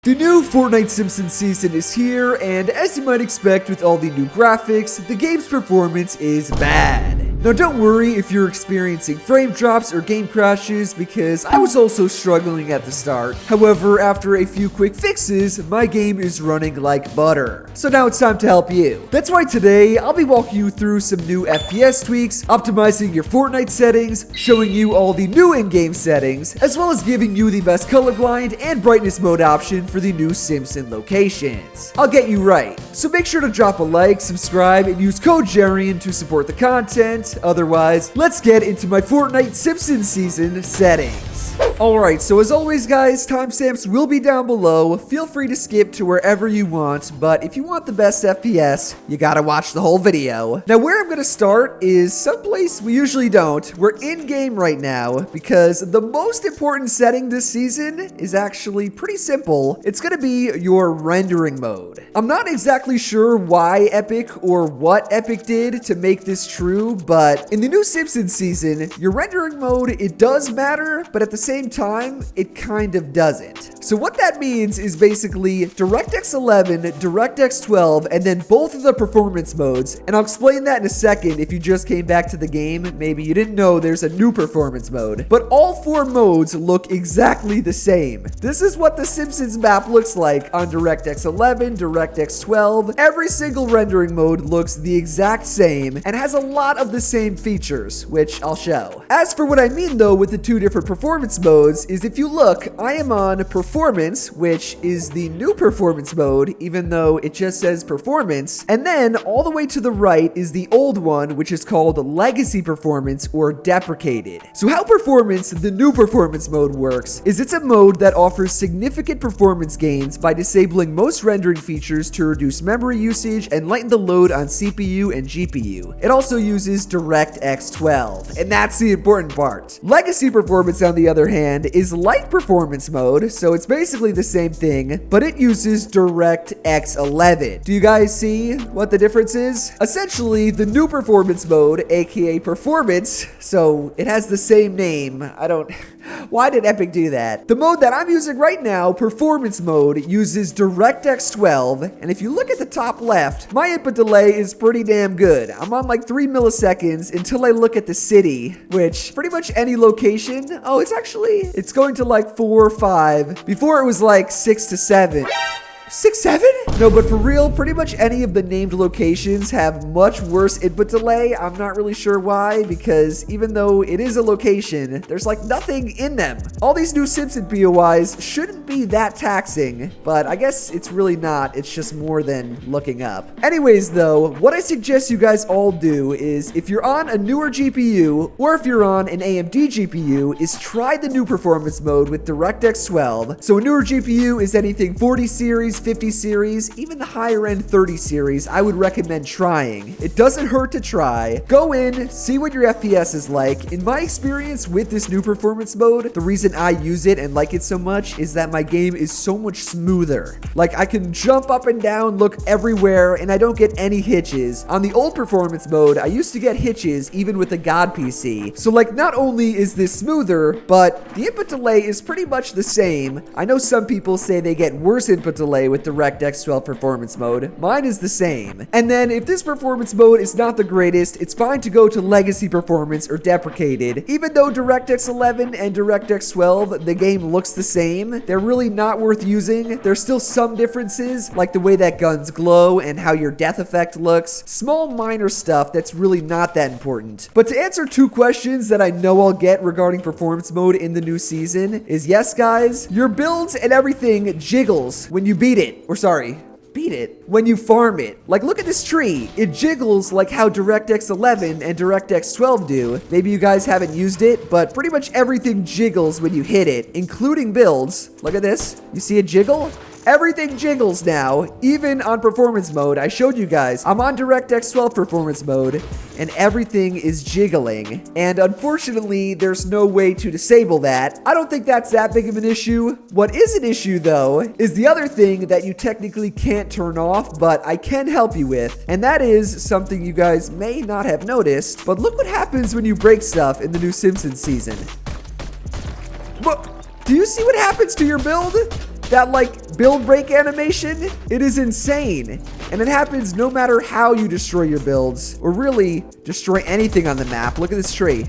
The new Fortnite Simpsons season is here, and as you might expect with all the new graphics, the game's performance is bad. Now don't worry if you're experiencing frame drops or game crashes, because I was also struggling at the start. However, after a few quick fixes, my game is running like butter. So now it's time to help you. That's why today, I'll be walking you through some new FPS tweaks, optimizing your Fortnite settings, showing you all the new in-game settings, as well as giving you the best colorblind and brightness mode option for the new Simpson locations. I'll get you right. So make sure to drop a like, subscribe, and use code JERIAN to support the content. Otherwise, let's get into my Fortnite Simpsons season settings. Alright, so as always guys, timestamps will be down below. Feel free to skip to wherever you want, but if you want the best FPS, you gotta watch the whole video. Now where I'm gonna start is someplace we usually don't. We're in-game right now, because the most important setting this season is actually pretty simple. It's gonna be your rendering mode. I'm not exactly sure why Epic or what Epic did to make this true, but in the new Simpsons season, your rendering mode, it does matter, but at the same time, it kind of doesn't. So what that means is basically DirectX 11, DirectX 12, and then both of the performance modes. And I'll explain that in a second if you just came back to the game. Maybe you didn't know there's a new performance mode. But all four modes look exactly the same. This is what the Simpsons map looks like on DirectX 11, DirectX 12. Every single rendering mode looks the exact same and has a lot of the same features, which I'll show. As for what I mean though with the two different performance modes is if you look, I am on performance, which is the new performance mode, even though it just says performance. And then all the way to the right is the old one, which is called legacy performance or deprecated. So how performance, the new performance mode works is it's a mode that offers significant performance gains by disabling most rendering features to reduce memory usage and lighten the load on CPU and GPU. It also uses DirectX 12, and that's the important part. Legacy performance, on the other hand, is light performance mode, so it's basically the same thing, but it uses DirectX 11. Do you guys see what the difference is? Essentially, the new performance mode, aka performance, so it has the same name. Why did Epic do that? The mode that I'm using right now, performance mode, uses DirectX 12, and if you look at the top left, my input delay is pretty damn good. I'm on like 3 milliseconds until I look at the city, which pretty much any location, it's going to like 4 or 5. Before it was like 6 to 7. 6, 7? No, but for real, pretty much any of the named locations have much worse input delay. I'm not really sure why, because even though it is a location, there's like nothing in them. All these new Simpson POIs shouldn't be that taxing, but I guess it's really not. It's just more than looking up. Anyways, though, what I suggest you guys all do is if you're on a newer GPU, or if you're on an AMD GPU, is try the new performance mode with DirectX 12. So a newer GPU is anything 40 series, 50 series, even the higher end 30 series, I would recommend trying. It doesn't hurt to try. Go in, see what your FPS is like. In my experience with this new performance mode, the reason I use it and like it so much is that my game is so much smoother. Like I can jump up and down, look everywhere, and I don't get any hitches. On the old performance mode, I used to get hitches even with the God PC. So like not only is this smoother, but the input delay is pretty much the same. I know some people say they get worse input delay with DirectX 12 performance mode. Mine is the same. And then if this performance mode is not the greatest, it's fine to go to legacy performance or deprecated. Even though DirectX 11 and DirectX 12, the game looks the same, they're really not worth using. There's still some differences, like the way that guns glow and how your death effect looks. Small minor stuff that's really not that important. But to answer two questions that I know I'll get regarding performance mode in the new season is yes guys, your builds and everything jiggles when you beat it. Beat it when you farm it. Like look at this tree. It jiggles like how DirectX 11 and DirectX 12 do. Maybe you guys haven't used it, but pretty much everything jiggles when you hit it, including builds. Look at this. You see it jiggle? Everything jiggles now, even on performance mode. I showed you guys. I'm on DirectX 12 performance mode, and everything is jiggling. And unfortunately, there's no way to disable that. I don't think that's that big of an issue. What is an issue, though, is the other thing that you technically can't turn off, but I can help you with. And that is something you guys may not have noticed, but look what happens when you break stuff in the new Simpsons season. What? Do you see what happens to your build? That like build break animation, it is insane. And it happens no matter how you destroy your builds, or really destroy anything on the map. Look at this tree.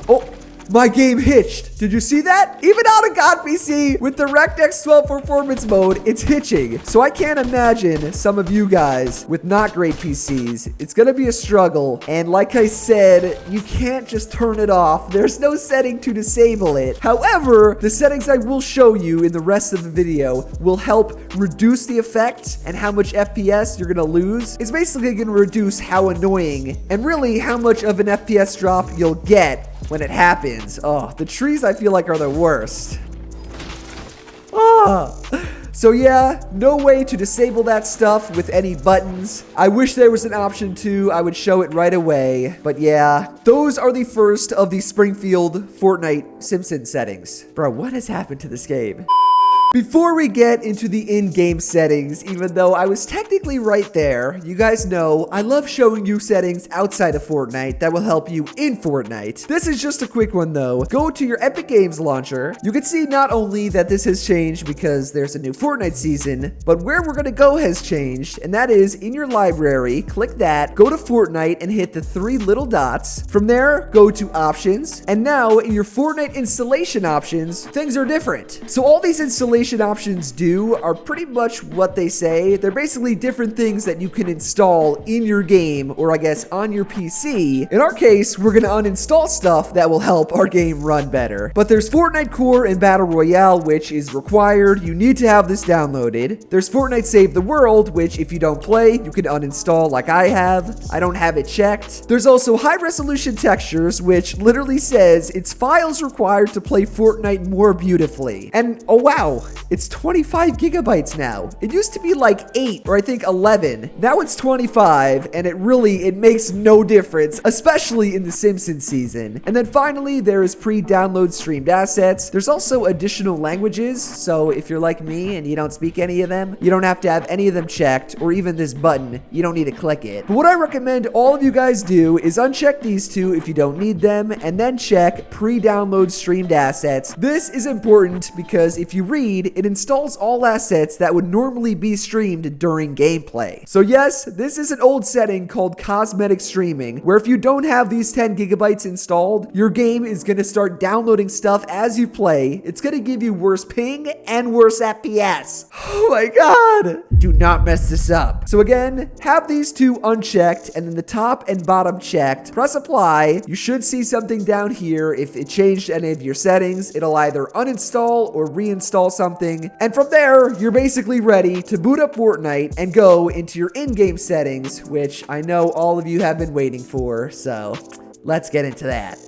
Oh, my game hitched. Did you see that? Even on a God PC with DirectX 12 performance mode, it's hitching. So I can't imagine some of you guys with not great PCs. It's gonna be a struggle. And like I said, you can't just turn it off. There's no setting to disable it. However, the settings I will show you in the rest of the video will help reduce the effect and how much FPS you're gonna lose. It's basically gonna reduce how annoying and really how much of an FPS drop you'll get when it happens. Oh, the trees I feel like are the worst. So yeah, no way to disable that stuff with any buttons. I wish there was an option to. I would show it right away. But yeah, those are the first of the Springfield Fortnite Simpsons settings. Bro, what has happened to this game? Before we get into the in-game settings, even though I was technically right there, you guys know I love showing you settings outside of Fortnite that will help you in Fortnite. This is just a quick one though. Go to your Epic Games launcher. You can see not only that this has changed because there's a new Fortnite season, but where we're gonna go has changed, and that is in your library. Click that, go to Fortnite and hit the 3 little dots. From there, go to options, and now in your Fortnite installation options, things are different. So all these installation options do are pretty much what they say. They're basically different things that you can install in your game, or I guess on your PC. In our case, we're gonna uninstall stuff that will help our game run better. But there's Fortnite Core and Battle Royale, which is required. You need to have this downloaded. There's Fortnite Save the World, which if you don't play, you can uninstall like I have. I don't have it checked. There's also high resolution textures, which literally says it's files required to play Fortnite more beautifully. And oh wow, it's 25 gigabytes now. It used to be like 8 or I think 11. Now it's 25, and it makes no difference, especially in the Simpsons season. And then finally, there is pre-download streamed assets. There's also additional languages, so if you're like me and you don't speak any of them, you don't have to have any of them checked, or even this button, you don't need to click it. But what I recommend all of you guys do is uncheck these two if you don't need them, and then check pre-download streamed assets. This is important because if you read, it installs all assets that would normally be streamed during gameplay. So yes, this is an old setting called cosmetic streaming, where if you don't have these 10 gigabytes installed, your game is going to start downloading stuff as you play. It's going to give you worse ping and worse FPS. Oh my god. Do not mess this up. So again, have these two unchecked, and then the top and bottom checked. Press apply. You should see something down here. If it changed any of your settings, it'll either uninstall or reinstall something. And from there, you're basically ready to boot up Fortnite and go into your in-game settings, which I know all of you have been waiting for, so let's get into that.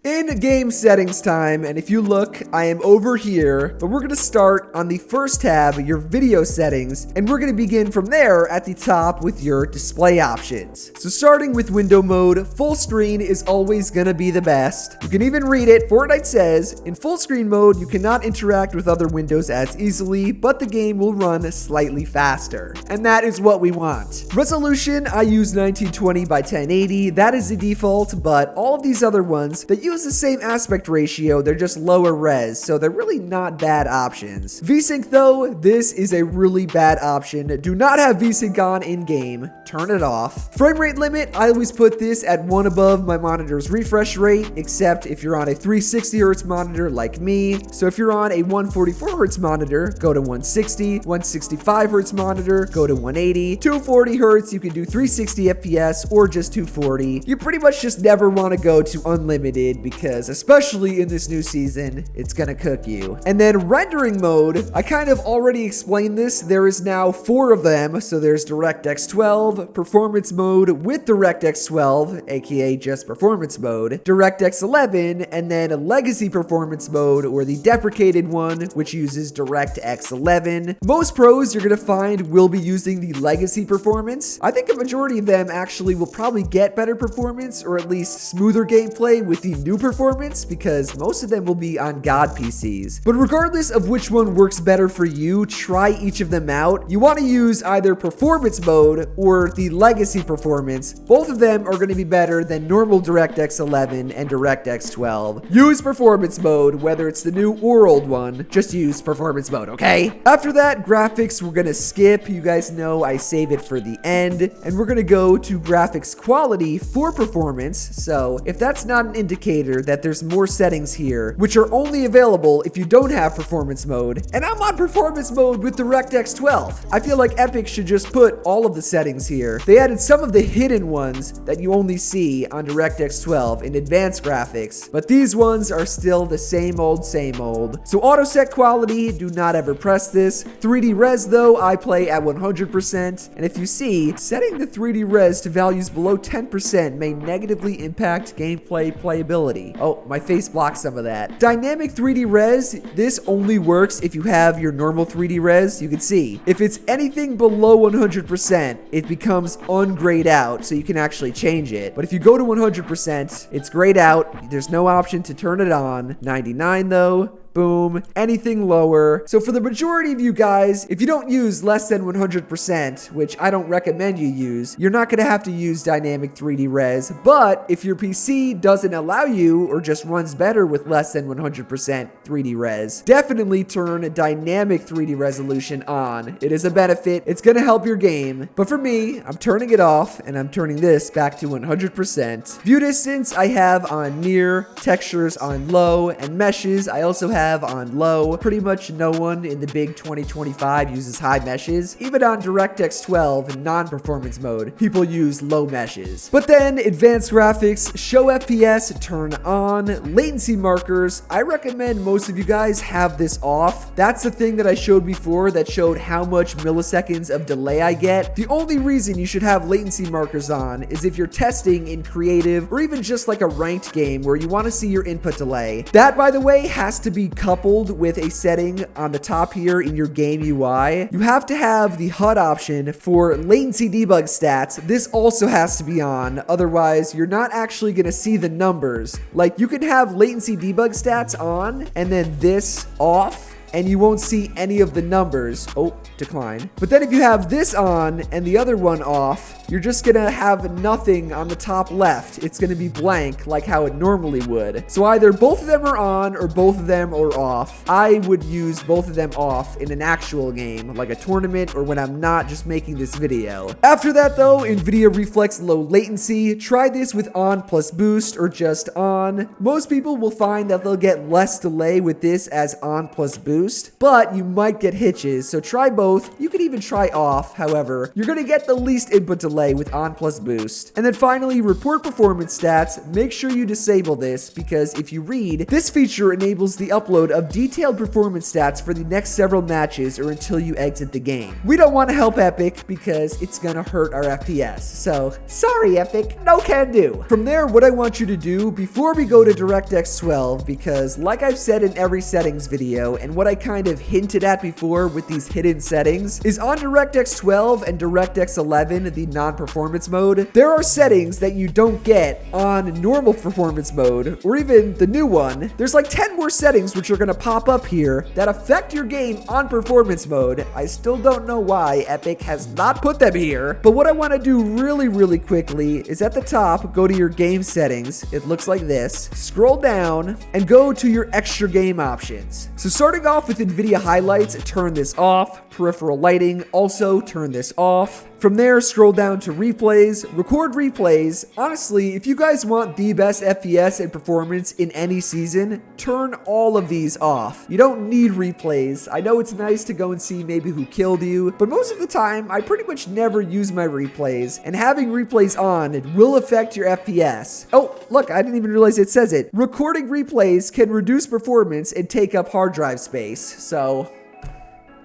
In-game settings time, and if you look, I am over here, but we're gonna start on the first tab, your video settings, and we're gonna begin from there at the top with your display options. So starting with window mode, full screen is always gonna be the best. You can even read it. Fortnite says, in full screen mode, you cannot interact with other windows as easily, but the game will run slightly faster. And that is what we want. Resolution, I use 1920 by 1080. That is the default, but all of these other ones that use the same aspect ratio, they're just lower res, so they're really not bad options. VSync though, this is a really bad option. Do not have VSync on in-game. Turn it off. Frame rate limit, I always put this at 1 above my monitor's refresh rate, except if you're on a 360 Hz monitor like me. So if you're on a 144 Hz monitor, go to 160, 165 Hz monitor, go to 180, 240 Hz, you can do 360 FPS or just 240. You pretty much just never want to go to unlimited, because especially in this new season, it's gonna cook you. And then rendering mode, I kind of already explained this. There is now 4 of them. So there's DirectX 12, performance mode with DirectX 12, aka just performance mode, DirectX 11, and then a legacy performance mode, or the deprecated one, which uses DirectX 11. Most pros you're gonna find will be using the legacy performance. I think a majority of them actually will probably get better performance, or at least smoother gameplay with the new true performance because most of them will be on God PCs. But regardless of which one works better for you, try each of them out. You want to use either performance mode or the legacy performance. Both of them are going to be better than normal DirectX 11 and DirectX 12. Use performance mode, whether it's the new or old one. Just use performance mode, okay? After that, graphics we're going to skip. You guys know I save it for the end. And we're going to go to graphics quality for performance. So if that's not an indicator that there's more settings here, which are only available if you don't have performance mode, and I'm on performance mode with DirectX 12. I feel like Epic should just put all of the settings here. They added some of the hidden ones that you only see on DirectX 12 in advanced graphics, but these ones are still the same old, same old. So auto set quality, do not ever press this. 3D res though, I play at 100%, and if you see, setting the 3D res to values below 10% may negatively impact gameplay playability. Oh, my face blocks some of that. Dynamic 3D res, this only works if you have your normal 3D res. You can see, if it's anything below 100%, it becomes ungrayed out, so you can actually change it. But if you go to 100%, it's grayed out. There's no option to turn it on. 99 though. Boom, anything lower. So for the majority of you guys, if you don't use less than 100%, which I don't recommend you use, you're not gonna have to use dynamic 3D res. But if your PC doesn't allow you or just runs better with less than 100% 3D res, definitely turn dynamic 3D resolution on. It is a benefit. It's gonna help your game. But for me, I'm turning it off and I'm turning this back to 100%. View distance I have on near, textures on low, and meshes I also have on low. Pretty much no one in the big 2025 uses high meshes. Even on DirectX 12 in non-performance mode, people use low meshes. But then advanced graphics, show FPS, turn on. Latency markers, I recommend most of you guys have this off. That's the thing that I showed before that showed how much milliseconds of delay I get. The only reason you should have latency markers on is if you're testing in creative or even just like a ranked game where you want to see your input delay. That, by the way, has to be coupled with a setting on the top here in your game UI. You have to have the HUD option for latency debug stats. This also has to be on, otherwise you're not actually going to see the numbers. Like, you can have latency debug stats on and then this off, and you won't see any of the numbers. Oh, decline. But then if you have this on and the other one off, you're just gonna have nothing on the top left. It's gonna be blank like how it normally would. So either both of them are on or both of them are off. I would use both of them off in an actual game, like a tournament or when I'm not just making this video. After that though, Nvidia Reflex Low Latency. Try this with on plus boost or just on. Most people will find that they'll get less delay with this as on plus boost, but you might get hitches, so try both. You could even try off, however, you're gonna get the least input delay with on plus boost. And then finally, report performance stats. Make sure you disable this because if you read, this feature enables the upload of detailed performance stats for the next several matches or until you exit the game. We don't want to help Epic because it's gonna hurt our FPS. So sorry Epic, no can do. From there, what I want you to do before we go to DirectX 12, because like I've said in every settings video and what I kind of hinted at before with these hidden settings, is on DirectX 12 and DirectX 11, the non-performance mode, there are settings that you don't get on normal performance mode or even the new one. There's like 10 more settings which are going to pop up here that affect your game on performance mode. I still don't know why Epic has not put them here, but what I want to do really quickly is at the top, go to your game settings. It looks like this. Scroll down and go to your extra game options. So starting off with Nvidia highlights, turn this off. Peripheral lighting, also turn this off. From there, scroll down to replays, record replays. Honestly, if you guys want the best FPS and performance in any season, turn all of these off. You don't need replays. I know it's nice to go and see maybe who killed you, but most of the time, I pretty much never use my replays, and having replays on, it will affect your FPS. Oh, look, I didn't even realize it says it. Recording replays can reduce performance and take up hard drive space, so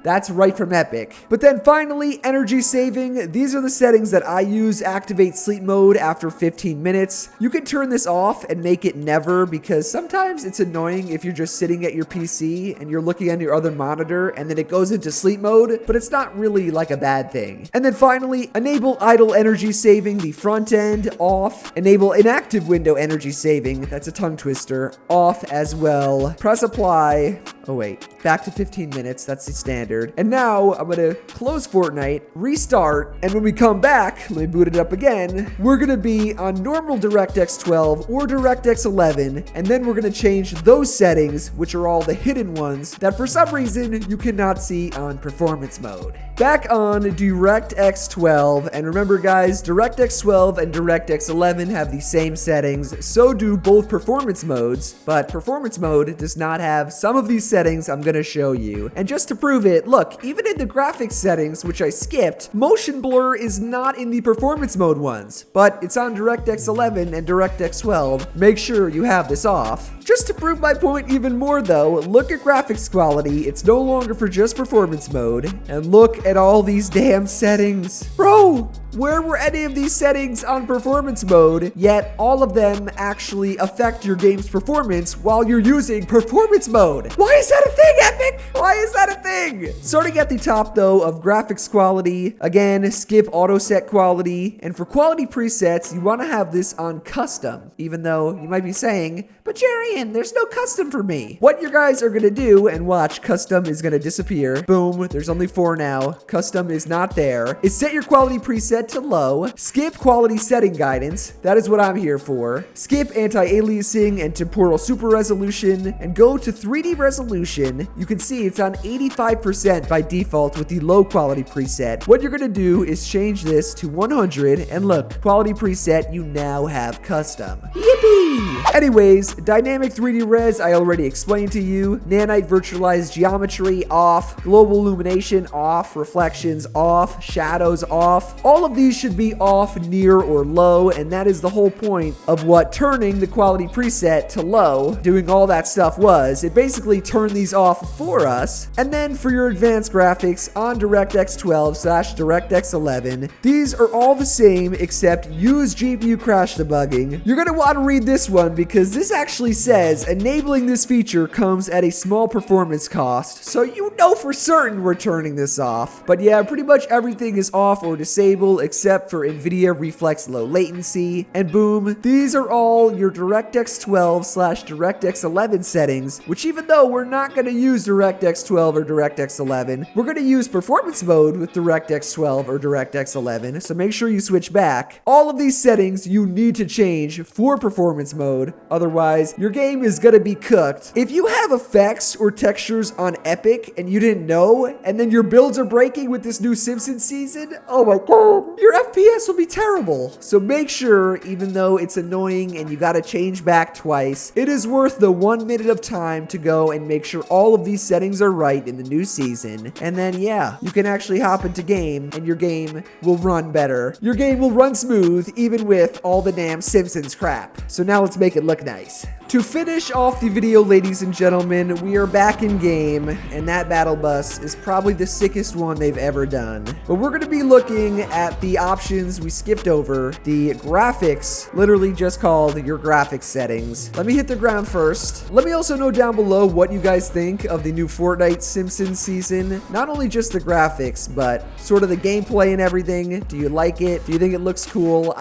That's right from Epic. But then finally, energy saving. These are the settings that I use. Activate sleep mode after 15 minutes. You can turn this off and make it never, because sometimes it's annoying if you're just sitting at your PC and you're looking at your other monitor and then it goes into sleep mode, but it's not really like a bad thing. And then finally, enable idle energy saving, the front end, off. Enable inactive window energy saving, that's a tongue twister, off as well. Press apply. Oh wait, back to 15 minutes, that's the standard. And now I'm gonna close Fortnite, restart, and when we come back, let me boot it up again, we're gonna be on normal DirectX 12 or DirectX 11, and then we're gonna change those settings, which are all the hidden ones that for some reason you cannot see on performance mode. Back on DirectX 12, and remember guys, DirectX 12 and DirectX 11 have the same settings, so do both performance modes, but performance mode does not have some of these settings I'm gonna show you. And just to prove it, look, even in the graphics settings, which I skipped, motion blur is not in the performance mode ones, but it's on DirectX 11 and DirectX 12. Make sure you have this off. Just to prove my point even more though, look at graphics quality, it's no longer for just performance mode, and look at all these damn settings. Bro, where were any of these settings on performance mode, yet all of them actually affect your game's performance while you're using performance mode? Why is that a thing, Epic? Why is that a thing? Starting at the top though of graphics quality, again, skip auto set quality, and for quality presets, you want to have this on custom, even though you might be saying, but Jerian, there's no custom for me. What you guys are gonna do, and watch, custom is gonna disappear. Boom, there's only 4 now. Custom is not there. Is set your quality preset to low. Skip quality setting guidance. That is what I'm here for. Skip anti-aliasing and temporal super resolution, and go to 3D resolution. You can see it's on 85% by default with the low quality preset. What you're gonna do is change this to 100, and look, quality preset, you now have custom. Yippee! Anyways, dynamic 3D res I already explained to you. Nanite virtualized geometry off. Global illumination off. Reflections off. Shadows off. All of these should be off, near, or low, and that is the whole point of what turning the quality preset to low, doing all that stuff was. It basically turned these off for us. And then for your advanced graphics on DirectX 12/DirectX 11, these are all the same except use GPU crash debugging. You're gonna want to read this one because this actually says enabling this feature comes at a small performance cost, so you know for certain we're turning this off. But yeah, pretty much everything is off or disabled except for Nvidia Reflex Low Latency, and boom, these are all your DirectX 12/DirectX 11 settings, which even though we're not going to use DirectX 12 or DirectX 11, we're going to use performance mode with DirectX 12 or DirectX 11, so make sure you switch back. All of these settings you need to change for performance mode, otherwise your game is going to be cooked. If you have effects or textures on Epic and you didn't know, and then your builds are breaking with this new Simpsons season, oh my god, your FPS will be terrible. So make sure, even though it's annoying and you gotta change back twice, it is worth the 1 minute of time to go and make sure all of these settings are right in the new season. And then yeah, you can actually hop into game and your game will run better. Your game will run smooth even with all the damn Simpsons crap. So now let's make it look nice. To finish off the video, ladies and gentlemen, we are back in game, and that battle bus is probably the sickest one they've ever done. But we're going to be looking at the options we skipped over, the graphics, literally just called your graphics settings. Let me hit the ground first. Let me also know down below what you guys think of the new Fortnite Simpsons season. Not only just the graphics, but sort of the gameplay and everything. Do you like it? Do you think it looks cool?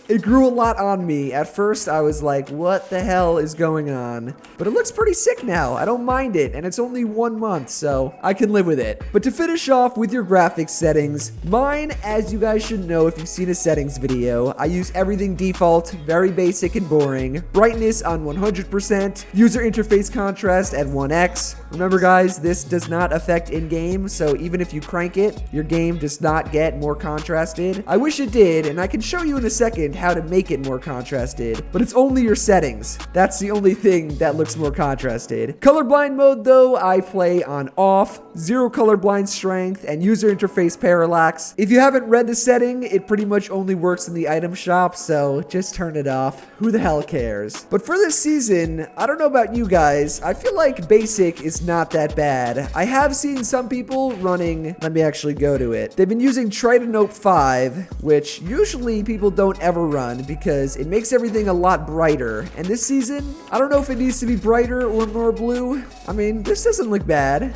It grew a lot on me. At first, I was like, what the hell is going on? But it looks pretty sick now. I don't mind it, and it's only 1 month, so I can live with it. But to finish off with your graphics settings, mine, as you guys should know if you've seen a settings video, I use everything default, very basic and boring. Brightness on 100%, user interface contrast at 1x. Remember guys, this does not affect in-game, so even if you crank it, your game does not get more contrasted. I wish it did, and I can show you in a second how to make it more contrasted, but it's only your settings. settings. That's the only thing that looks more contrasted. Colorblind mode though, I play on off, 0 colorblind strength, and user interface parallax. If you haven't read the setting, it pretty much only works in the item shop, so just turn it off. Who the hell cares? But for this season, I don't know about you guys, I feel like basic is not that bad. I have seen some people running, let me actually go to it. They've been using tritanope 5, which usually people don't ever run because it makes everything a lot brighter. And this season, I don't know if it needs to be brighter or more blue. I mean, this doesn't look bad.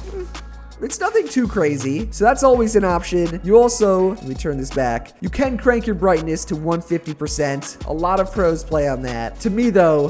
It's nothing too crazy, so that's always an option. You also, let me turn this back, you can crank your brightness to 150%. A lot of pros play on that. To me though,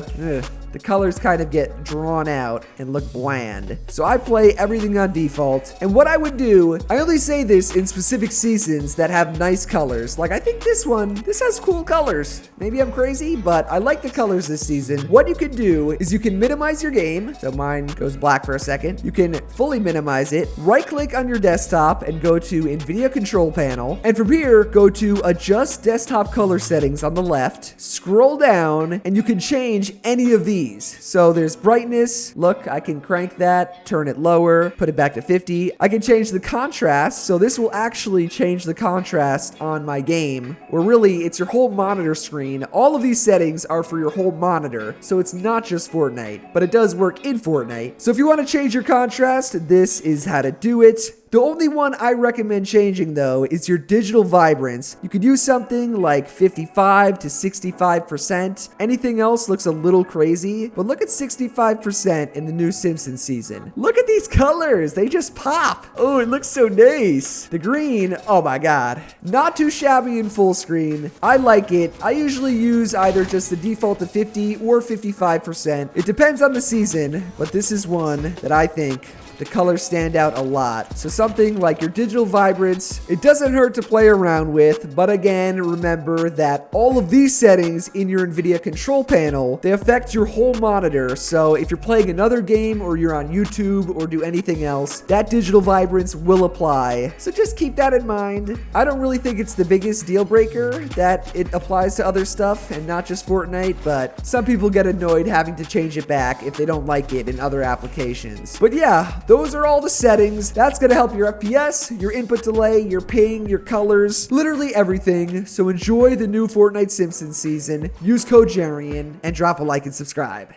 the colors kind of get drawn out and look bland. So I play everything on default. And what I would do, I only say this in specific seasons that have nice colors. Like I think this has cool colors. Maybe I'm crazy, but I like the colors this season. What you can do is you can minimize your game. So mine goes black for a second. You can fully minimize it. Right click on your desktop and go to Nvidia control panel. And from here, go to adjust desktop color settings on the left. Scroll down and you can change any of these. So there's brightness. Look, I can crank that, turn it lower, put it back to 50. I can change the contrast. So this will actually change the contrast on my game, where really it's your whole monitor screen. All of these settings are for your whole monitor. So it's not just Fortnite, but it does work in Fortnite. So if you want to change your contrast, this is how to do it. The only one I recommend changing though is your digital vibrance. You could use something like 55 to 65%. Anything else looks a little crazy, but look at 65% in the new Simpsons season. Look at these colors, they just pop. Oh, it looks so nice. The green, oh my God. Not too shabby in full screen. I like it. I usually use either just the default to 50 or 55%. It depends on the season, but this is one that I think the colors stand out a lot. So something like your digital vibrance, it doesn't hurt to play around with, but again, remember that all of these settings in your Nvidia control panel, they affect your whole monitor. So if you're playing another game or you're on YouTube or do anything else, that digital vibrance will apply. So just keep that in mind. I don't really think it's the biggest deal breaker that it applies to other stuff and not just Fortnite, but some people get annoyed having to change it back if they don't like it in other applications. But yeah, those are all the settings. That's gonna help your FPS, your input delay, your ping, your colors, literally everything. So enjoy the new Fortnite Simpsons season. Use code JERIAN and drop a like and subscribe.